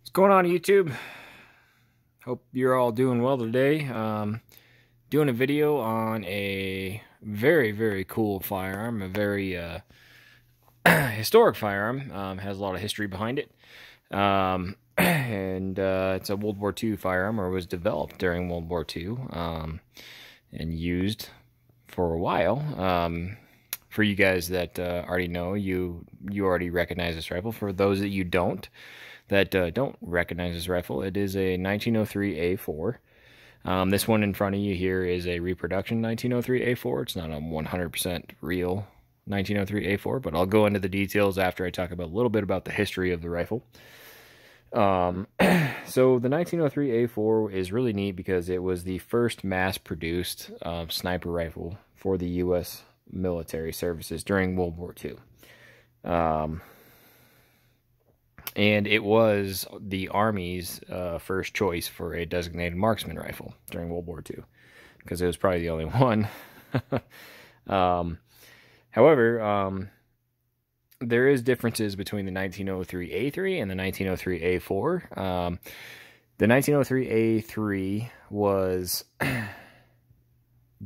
What's going on, YouTube? Hope you're all doing well today. Doing a video on a very cool firearm, a very historic firearm. Has a lot of history behind it. And it's a World War II firearm, or was developed during World War II, and used for a while. For you guys that already know, you already recognize this rifle. For those that you don't recognize this rifle, it is a 1903 A4. This one in front of you here is a reproduction 1903 A4. It's not a 100% real 1903 A4, but I'll go into the details after I talk about a little bit about the history of the rifle. So the 1903 A4 is really neat because it was the first mass-produced sniper rifle for the U.S. military services during World War II. And it was the Army's first choice for a designated marksman rifle during World War II, because it was probably the only one. However, there is differences between the 1903 A3 and the 1903 A4. The 1903 A3 was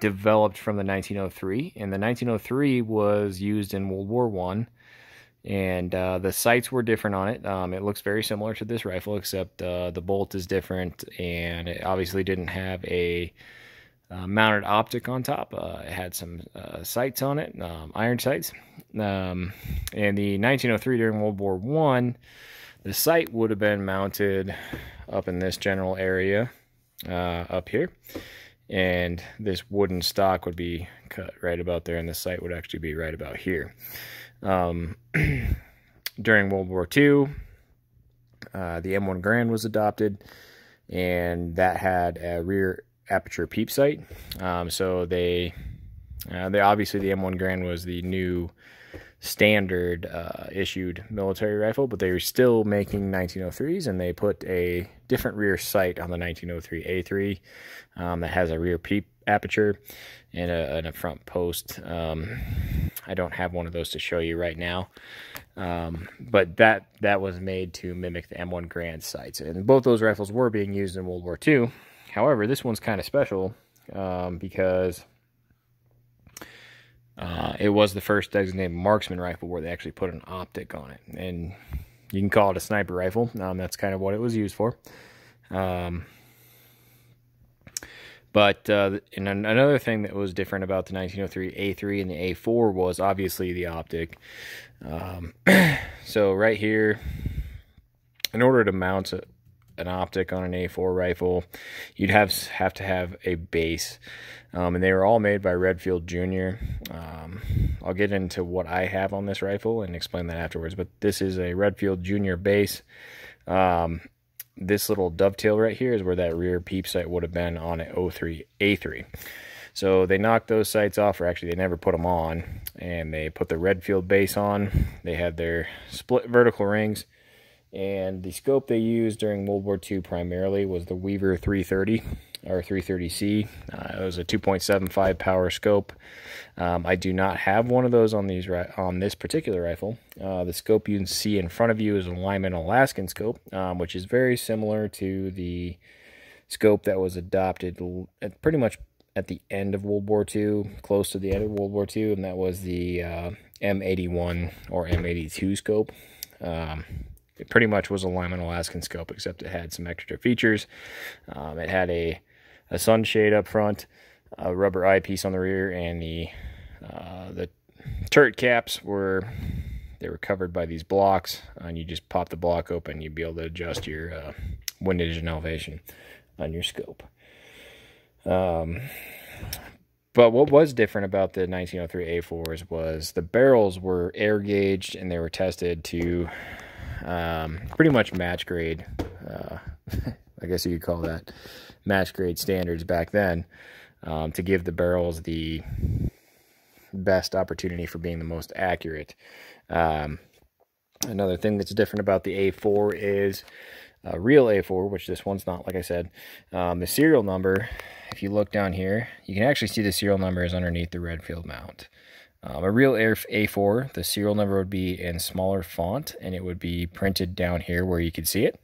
developed from the 1903, and the 1903 was used in World War I. And the sights were different on it. It looks very similar to this rifle, except the bolt is different, and it obviously didn't have a mounted optic on top. It had some sights on it, iron sights. And the 1903 during World War I, the sight would have been mounted up in this general area up here. And this wooden stock would be cut right about there, and the sight would actually be right about here. During World War II, the M1 Garand was adopted, and that had a rear aperture peep sight. So they obviously, the M1 Garand was the new standard issued military rifle, but they were still making 1903s, and they put a different rear sight on the 1903 A3 that has a rear peep aperture and a front post. I don't have one of those to show you right now, but that was made to mimic the M1 Garand sights, and both those rifles were being used in World War II. However, this one's kind of special because it was the first designated marksman rifle where they actually put an optic on it, and you can call it a sniper rifle. That's kind of what it was used for. But and another thing that was different about the 1903 A3 and the A4 was obviously the optic. So right here, in order to mount an optic on an A4 rifle, you'd have to have a base. And they were all made by Redfield Jr. I'll get into what I have on this rifle and explain that afterwards, but this is a Redfield Jr. base. This little dovetail right here is where that rear peep sight would have been on an 03 A3. So they knocked those sights off, or actually they never put them on, and they put the Redfield base on. They had their split vertical rings, and the scope they used during World War II primarily was the Weaver 330 or 330C. It was a 2.75 power scope. I do not have one of those on this particular rifle. The scope you can see in front of you is a Lyman Alaskan scope, which is very similar to the scope that was adopted pretty much at the end of World War II, close to the end of World War II, and that was the M81 or M82 scope. It pretty much was a Lyman Alaskan scope, except it had some extra features. It had a sunshade up front, a rubber eyepiece on the rear, and the turret caps were covered by these blocks, and you just pop the block open, you'd be able to adjust your windage and elevation on your scope. But what was different about the 1903 A4s was the barrels were air gauged, and they were tested to pretty much match grade. I guess you could call that match grade standards back then, to give the barrels the best opportunity for being the most accurate. Another thing that's different about the A4 is a real A4, which this one's not, like I said. The serial number, if you look down here, you can actually see the serial number is underneath the Redfield mount. A real A4, the serial number would be in smaller font, and it would be printed down here where you could see it.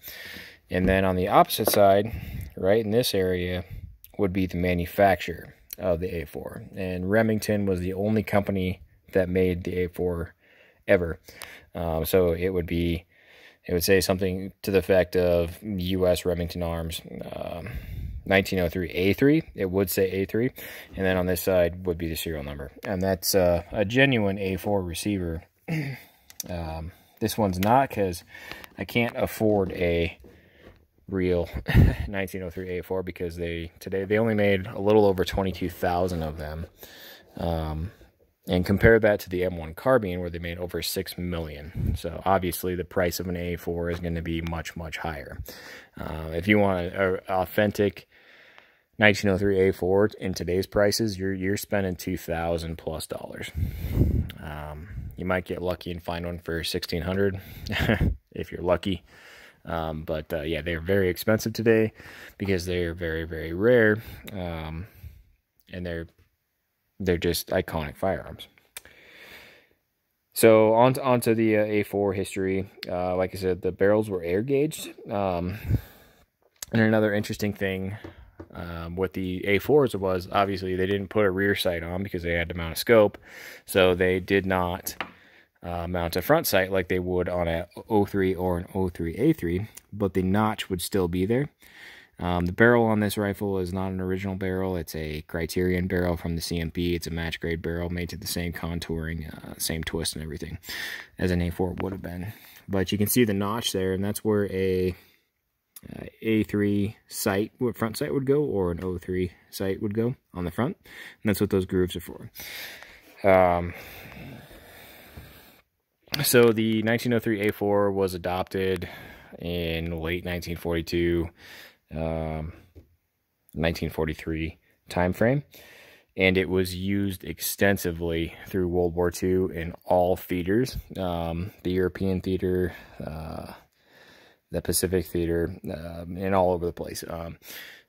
And then on the opposite side, right in this area, would be the manufacturer of the A4. And Remington was the only company that made the A4 ever. So it would say something to the effect of U.S. Remington Arms, 1903 A3. It would say A3, and then on this side would be the serial number. And that's a genuine A4 receiver. This one's not, because I can't afford a real 1903 A4 because today they only made a little over 22,000 of them. And compare that to the M1 carbine, where they made over 6 million. So obviously the price of an A4 is going to be much, much higher. If you want an authentic 1903 A4 in today's prices, you're spending $2,000 plus. You might get lucky and find one for $1,600 if you're lucky. Yeah, they're very expensive today because they're very, very rare. And they're just iconic firearms. So onto the A4 history. Like I said, the barrels were air gauged. And another interesting thing with the A4s was, obviously they didn't put a rear sight on because they had to mount a scope. So they did not mount a front sight like they would on a 03 or an 03 A3, but the notch would still be there. The barrel on this rifle is not an original barrel. It's a Criterion barrel from the CMP. It's a match grade barrel made to the same contouring, same twist and everything as an A4 would have been. But you can see the notch there, and that's where a A3 sight, front sight would go, or an 03 sight would go on the front. And that's what those grooves are for. So the 1903 A4 was adopted in late 1942. 1943 time frame, and it was used extensively through World War II in all theaters, the European theater, the Pacific theater, and all over the place,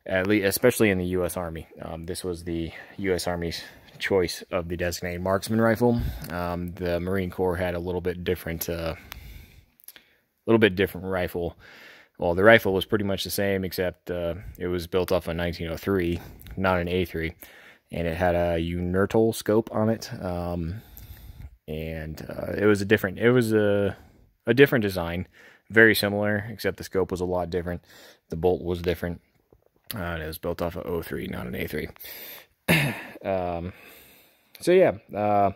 at least, especially in the U.S. Army. This was the U.S. Army's choice of the designated marksman rifle. The Marine Corps had a little bit different rifle. Well, the rifle was pretty much the same, except it was built off a 1903, not an A3, and it had a Untitled Scope on it, and it was a different design, very similar, except the scope was a lot different. The bolt was different, and it was built off a 03, not an A3. So yeah, the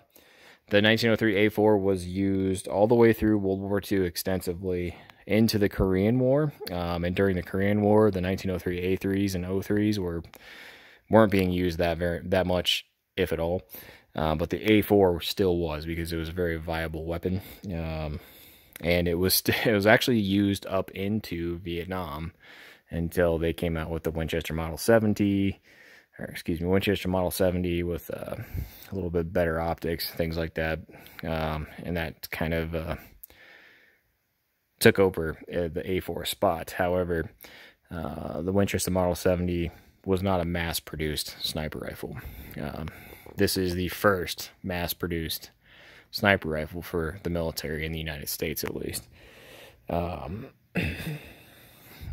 1903 A4 was used all the way through World War II extensively, into the Korean War, and during the Korean War, the 1903 A3s and 03s weren't being used that much, if at all. But the A4 still was, because it was a very viable weapon, and it was actually used up into Vietnam until they came out with the Winchester Model 70, Winchester Model 70 with a little bit better optics, things like that, and that kind of took over the A4 spot. However, the Winchester Model 70 was not a mass-produced sniper rifle. This is the first mass-produced sniper rifle for the military in the United States, at least. And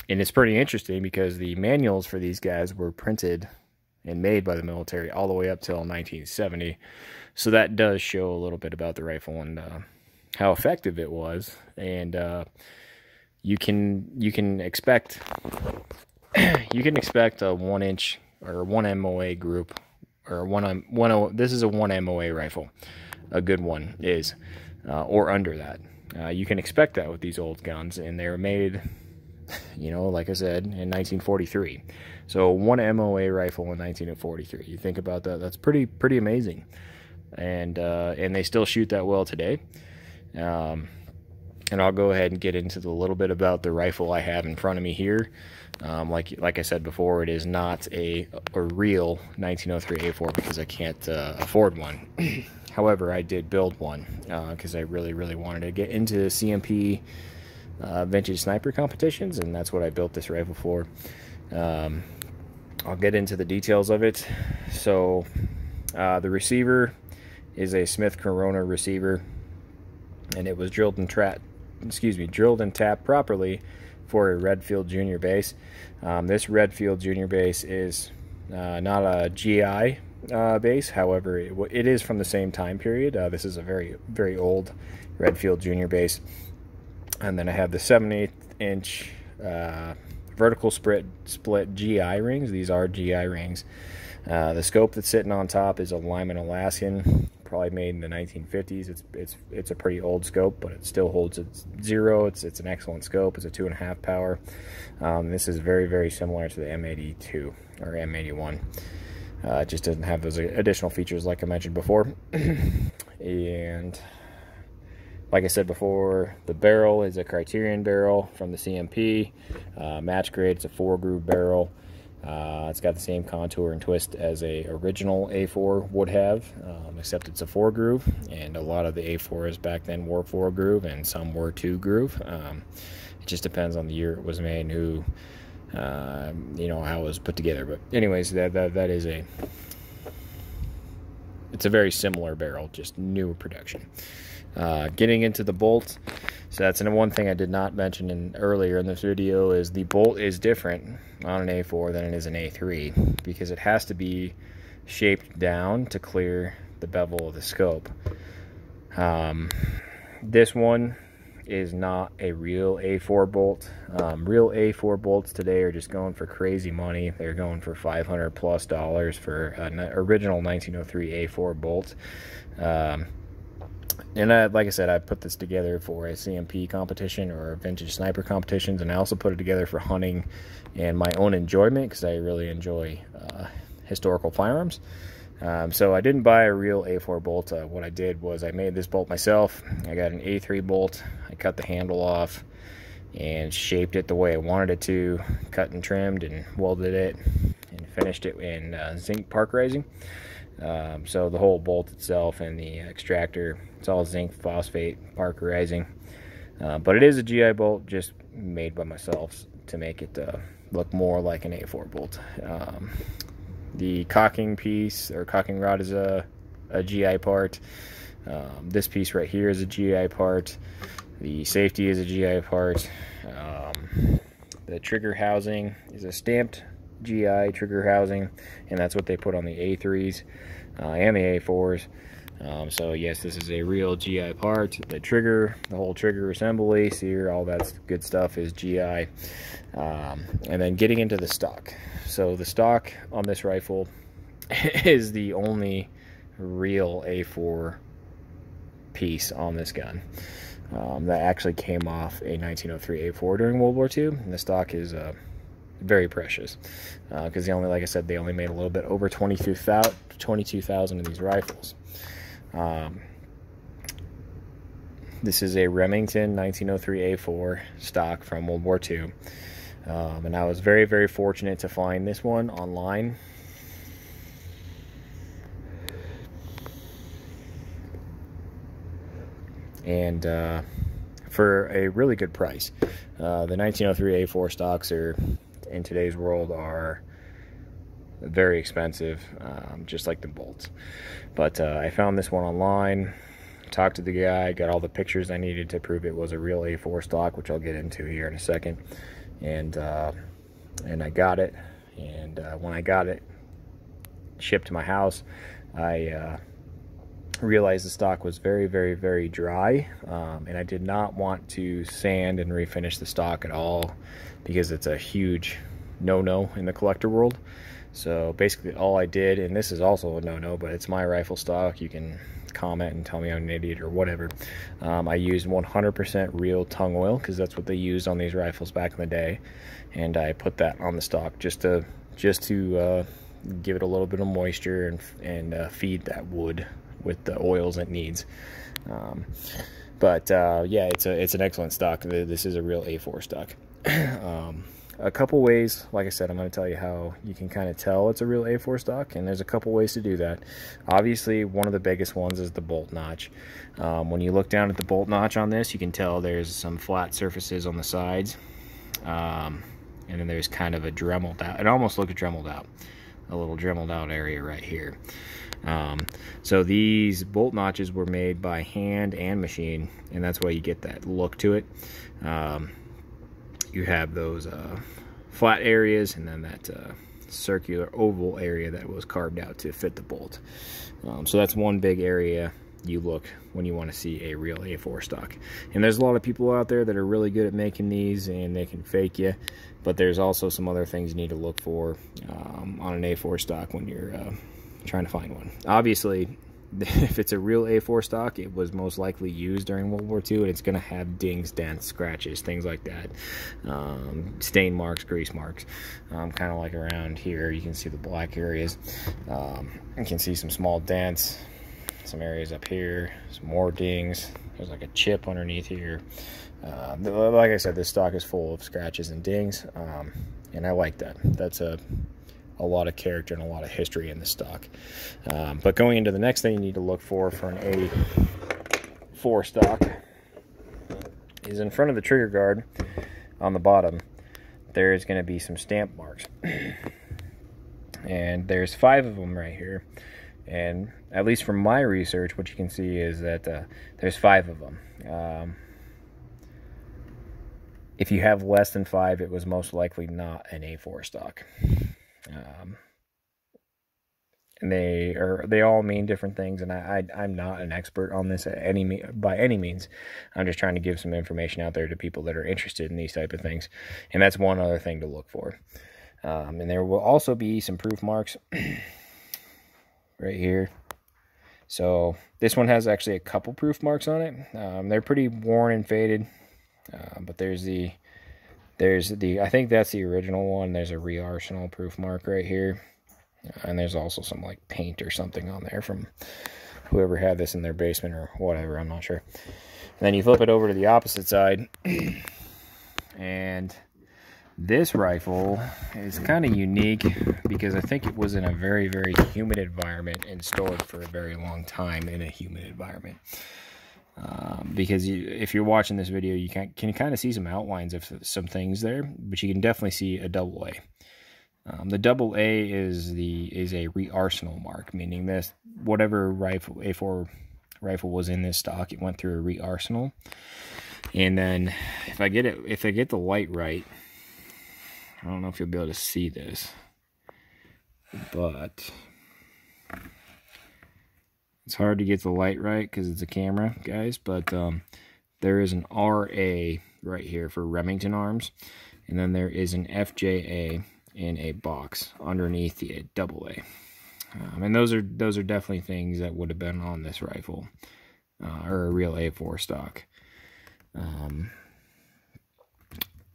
it's pretty interesting because the manuals for these guys were printed and made by the military all the way up till 1970. So that does show a little bit about the rifle and how effective it was. And you can expect a 1-inch or 1 MOA group, or this is a 1 MOA rifle. A good one is, or under that. You can expect that with these old guns, and they were made, like I said, in 1943. So 1 MOA rifle in 1943. You think about that, that's pretty amazing. And they still shoot that well today. And I'll go ahead and get into a little bit about the rifle I have in front of me here. Like I said before, it is not a real 1903 A4 because I can't afford one. However, I did build one because I really wanted to get into CMP vintage sniper competitions, and that's what I built this rifle for. I'll get into the details of it. So the receiver is a Smith Corona receiver, and it was drilled and tapped properly for a Redfield Junior base. This Redfield Junior base is not a GI base, however, it is from the same time period. This is a very old Redfield Junior base. And then I have the 7/8 inch vertical split GI rings. These are GI rings. The scope that's sitting on top is a Lyman Alaskan, probably made in the 1950s. It's a pretty old scope, but it still holds its zero. It's an excellent scope. It's a 2.5 power. This is very similar to the M82 or M81. It just doesn't have those additional features like I mentioned before. And like I said before, the barrel is a Criterion barrel from the CMP. Match grade, it's a 4-groove barrel. It's got the same contour and twist as a original A4 would have, except it's a 4-groove, and a lot of the A4s back then were 4-groove and some were 2-groove. It just depends on the year it was made and who, you know, how it was put together. But anyways, it's a very similar barrel, just newer production. Getting into the bolts, so that's one thing I did not mention earlier in this video, is the bolt is different on an A4 than it is an A3, because it has to be shaped down to clear the bevel of the scope. This one is not a real A4 bolt. Real A4 bolts today are just going for crazy money. They're going for $500+ for an original 1903 A4 bolt. And like I said, I put this together for a CMP competition or vintage sniper competitions, and I also put it together for hunting and my own enjoyment, because I really enjoy historical firearms. So I didn't buy a real A4 bolt. What I did was I made this bolt myself. I got an A3 bolt. I cut the handle off and shaped it the way I wanted it to, cut and trimmed and welded it, and finished it in zinc parkerizing. So the whole bolt itself and the extractor, it's all zinc phosphate parkerizing. But it is a GI bolt, just made by myself to make it look more like an A4 bolt. The cocking piece, or cocking rod, is a GI part. This piece right here is a GI part. The safety is a GI part. The trigger housing is a stamped GI trigger housing, and that's what they put on the A3s and the A4s. So yes, this is a real GI part. The trigger, the whole trigger assembly, sear, all that good stuff is GI. And then getting into the stock. So the stock on this rifle is the only real A4 piece on this gun. That actually came off a 1903 A4 during World War II, and the stock is very precious, because they only, like I said, they only made a little bit over 22,000 of these rifles. This is a Remington 1903 A4 stock from World War II, and I was very fortunate to find this one online. And for a really good price. The 1903 A4 stocks are, in today's world, are very expensive, just like the bolts. But I found this one online, talked to the guy, got all the pictures I needed to prove it was a real A4 stock, which I'll get into here in a second. And I got it. And when I got it shipped to my house, I realized the stock was very dry, and I did not want to sand and refinish the stock at all, because it's a huge no-no in the collector world. So basically all I did, and this is also a no-no, but it's my rifle stock, you can comment and tell me I'm an idiot or whatever. I used 100% real tung oil, because that's what they used on these rifles back in the day, and I put that on the stock just to give it a little bit of moisture and feed that wood with the oils it needs. Yeah, it's an excellent stock. This is a real A4 stock. A couple ways, like I said, I'm going to tell you how you can kind of tell it's a real A4 stock, and there's a couple ways to do that. Obviously, one of the biggest ones is the bolt notch. When you look down at the bolt notch on this, you can tell there's some flat surfaces on the sides, and then there's kind of a dremeled out. It almost looks dremeled out. a little dremeled out area right here. So these bolt notches were made by hand and machine, and that's why you get that look to it. You have those flat areas, and then that circular oval area that was carved out to fit the bolt. So that's one big area you look when you want to see a real A4 stock. And there's a lot of people out there that are really good at making these, and they can fake you, but there's also some other things you need to look for on an A4 stock when you're trying to find one. Obviously, if it's a real A4 stock, it was most likely used during World War II, and it's going to have dings, dents, scratches, things like that, stain marks, grease marks, kind of like around here. You can see the black areas. You can see some small dents, some areas up here, some more dings. There's like a chip underneath here. Like I said, this stock is full of scratches and dings, and I like that. That's a lot of character and a lot of history in the stock. But going into the next thing you need to look for an A4 stock is in front of the trigger guard on the bottom. There is going to be some stamp marks, and there's 5 of them right here. And at least from my research, what you can see is that there's 5 of them. If you have less than 5, it was most likely not an A4 stock. And they all mean different things, and I'm not an expert on this by any means. I'm just trying to give some information out there to people that are interested in these type of things, and that's one other thing to look for. And there will also be some proof marks right here. So this one has actually a couple proof marks on it. They're pretty worn and faded, but there's the I think that's the original one. There's a Re-Arsenal proof mark right here, and there's also some like paint or something on there from whoever had this in their basement or whatever, I'm not sure. And then you flip it over to the opposite side, and this rifle is kind of unique because I think it was in a very, very humid environment and stored for a very long time in a humid environment. Because if you're watching this video, you can kind of see some outlines of some things there, but you can definitely see a double A. The double A is a Re-Arsenal mark, meaning this whatever rifle A4 rifle was in this stock, it went through a Re-Arsenal. And then if I get the light right, I don't know if you'll be able to see this, but it's hard to get the light right because it's a camera, guys. But there is an RA right here for Remington arms, and then there is an FJA in a box underneath the double A. And those are definitely things that would have been on this rifle, or a real A4 stock.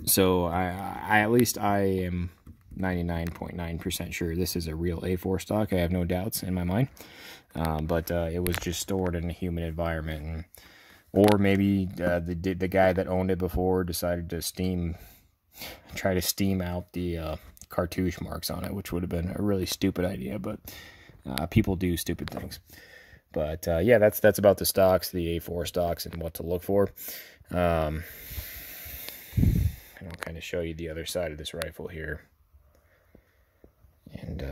So I at least I am 99.9% sure this is a real A4 stock. I have no doubts in my mind. But it was just stored in a humid environment, or maybe the guy that owned it before decided to try to steam out the cartouche marks on it, which would have been a really stupid idea. But people do stupid things. But yeah, that's about the stocks, the A4 stocks, and what to look for. And I'll kind of show you the other side of this rifle here. And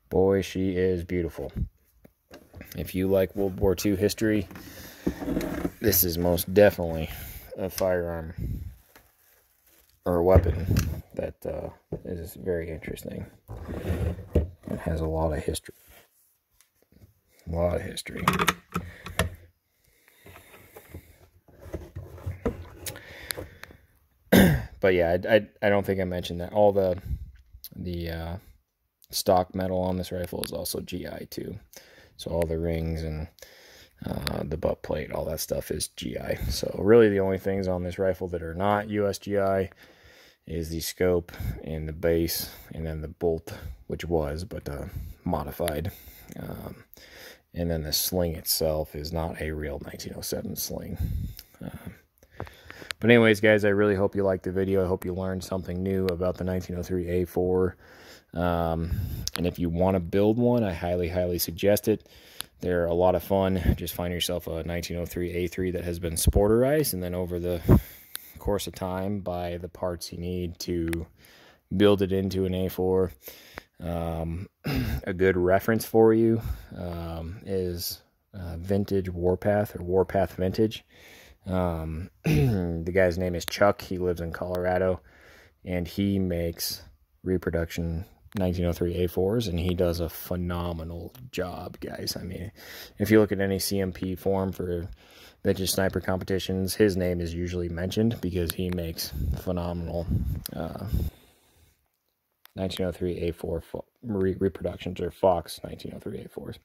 boy, she is beautiful. If you like World War II history, this is most definitely a firearm or a weapon that is very interesting. It has a lot of history. A lot of history. But yeah, I don't think I mentioned that. All the stock metal on this rifle is also GI too. So all the rings and the butt plate, all that stuff is GI. So really the only things on this rifle that are not US GI is the scope and the base, and then the bolt, which was, but modified. And then the sling itself is not a real 1907 sling. But anyways, guys, I really hope you liked the video. I hope you learned something new about the 1903 A4. And if you want to build one, I highly, highly suggest it. They're a lot of fun. Just find yourself a 1903 A3 that has been sporterized, and then over the course of time, buy the parts you need to build it into an A4. A good reference for you is Vintage Warpath, or Warpath Vintage. The guy's name is Chuck. He lives in Colorado, and he makes reproduction 1903 A4s, and he does a phenomenal job, guys. I mean, if you look at any CMP form for vintage sniper competitions, his name is usually mentioned because he makes phenomenal 1903 A4 reproductions, or Fox 1903 A4s.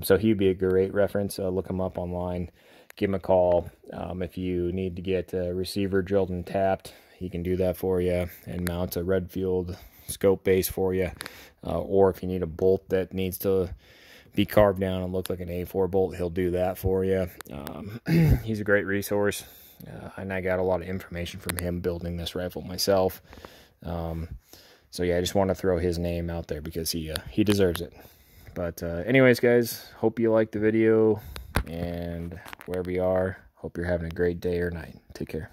So he'd be a great reference. Look him up online. Give him a call. If you need to get a receiver drilled and tapped, he can do that for you and mount a Redfield scope base for you. Or if you need a bolt that needs to be carved down and look like an A4 bolt, he'll do that for you. He's a great resource, and I got a lot of information from him building this rifle myself. So yeah, I just want to throw his name out there because he deserves it. But anyways, guys, hope you liked the video, and wherever you are, hope you're having a great day or night. Take care.